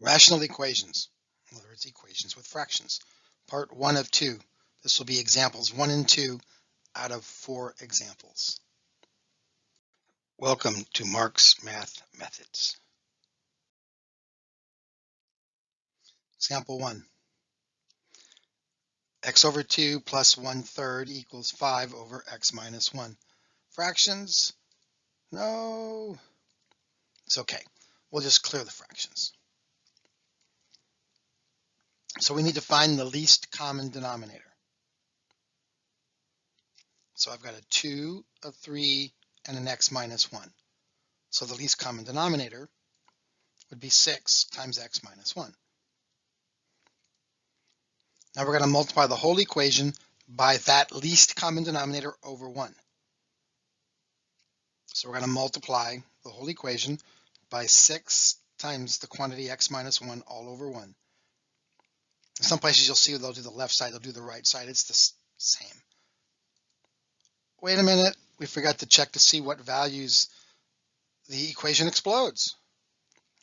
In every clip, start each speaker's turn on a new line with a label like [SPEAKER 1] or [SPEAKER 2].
[SPEAKER 1] Rational equations, in other words, equations with fractions. Part 1 of 2. This will be examples 1 and 2 out of 4 examples. Welcome to Mark's Math Methods. Example 1. X over 2 plus 1/3 equals 5 over x minus 1. Fractions? No. It's okay. We'll just clear the fractions. So we need to find the least common denominator. So I've got a 2, a 3, and an x minus 1. So the least common denominator would be 6 times x minus 1. Now we're going to multiply the whole equation by that least common denominator over 1. So we're going to multiply the whole equation by 6 times the quantity x minus 1 all over 1. In some places you'll see they'll do the left side, they'll do the right side. It's the same. Wait a minute, we forgot to check to see what values the equation explodes.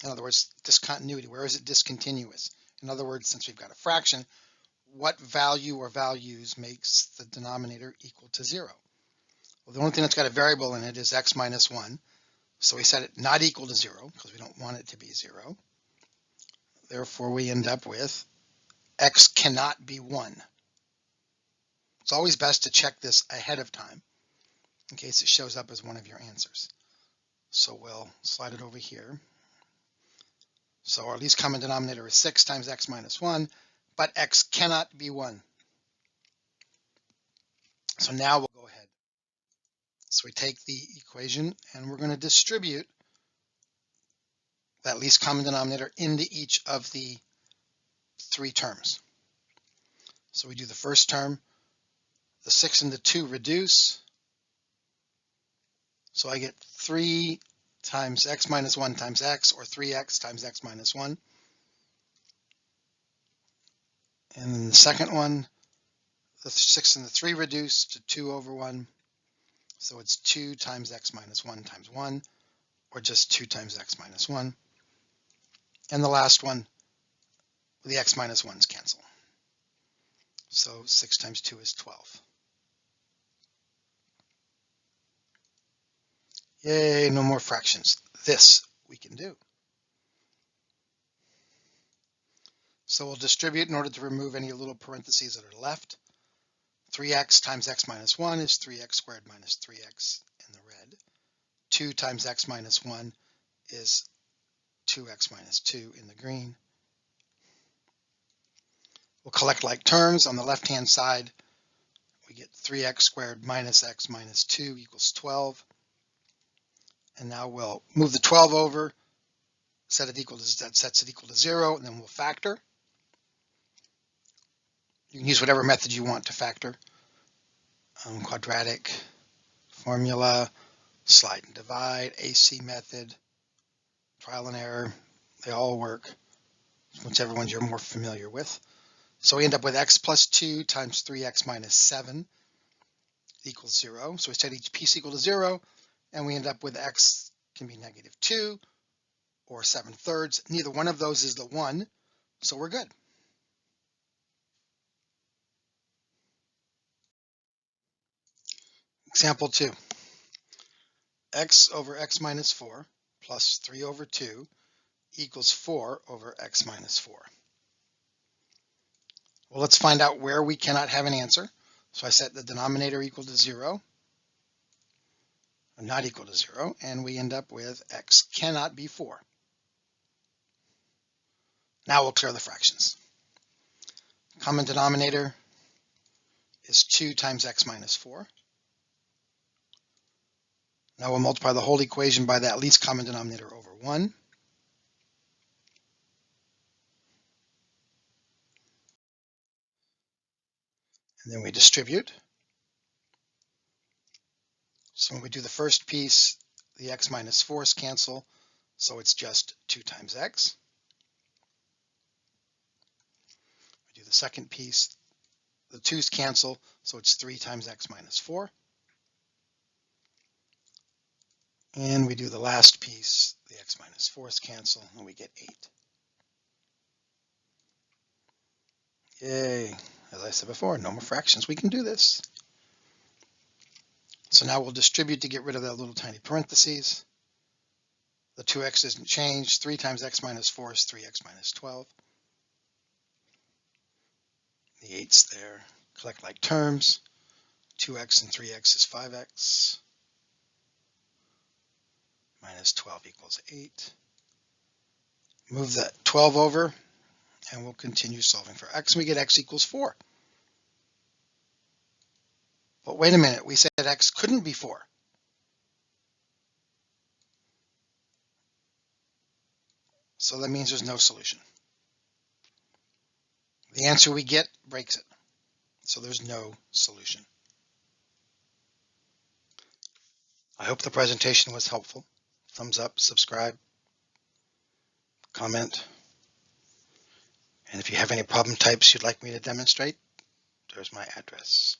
[SPEAKER 1] In other words, discontinuity. Where is it discontinuous? In other words, since we've got a fraction, what value or values makes the denominator equal to 0? Well, the only thing that's got a variable in it is x minus 1. So we set it not equal to 0 because we don't want it to be 0. Therefore, we end up with x cannot be 1. It's always best to check this ahead of time in case it shows up as one of your answers. So we'll slide it over here. So our least common denominator is 6 times x minus 1, but x cannot be 1. So now we'll go ahead. So we take the equation and we're going to distribute that least common denominator into each of the 3 terms. So we do the first term, the 6 and the 2 reduce. So I get 3 times x minus 1 times x, or 3x times x minus 1. And then the second one, the 6 and the 3 reduce to 2 over 1. So it's 2 times x minus 1 times 1, or just 2 times x minus 1. And the last one, the x minus 1's cancel. So 6 times 2 is 12. Yay, no more fractions. This we can do. So we'll distribute in order to remove any little parentheses that are left. 3x times x minus 1 is 3x squared minus 3x in the red. 2 times x minus 1 is 2x minus 2 in the green. We'll collect like terms. On the left-hand side, we get 3x squared minus x minus 2 equals 12. And now we'll move the 12 over, set it equal to, that sets it equal to 0, and then we'll factor. You can use whatever method you want to factor. Quadratic formula, slide and divide, AC method, trial and error, they all work, whichever ones you're more familiar with. So we end up with x plus 2 times 3x minus 7 equals 0. So we set each piece equal to 0, and we end up with x can be negative 2 or 7/3. Neither one of those is the 1, so we're good. Example 2. X over x minus 4 plus 3 over 2 equals 4 over x minus 4. Well, let's find out where we cannot have an answer. So I set the denominator equal to 0, or not equal to 0, and we end up with x cannot be 4. Now we'll clear the fractions. Common denominator is 2 times x minus 4. Now we'll multiply the whole equation by that least common denominator over 1. And then we distribute. So when we do the first piece, the x minus 4's cancel, so it's just 2 times x. We do the second piece, the 2's cancel, so it's 3 times x minus 4. And we do the last piece, the x minus 4's cancel, and we get 8. Yay. As I said before, no more fractions. We can do this. So now we'll distribute to get rid of that little tiny parentheses. The 2x doesn't change. 3 times x minus 4 is 3x minus 12. The 8's there. Collect like terms. 2x and 3x is 5x. Minus 12 equals 8. Move that 12 over, and we'll continue solving for x. We get x equals 4. But wait a minute, we said x couldn't be 4. So that means there's no solution. The answer we get breaks it. So there's no solution. I hope the presentation was helpful. Thumbs up, subscribe, comment. And if you have any problem types you'd like me to demonstrate, there's my address.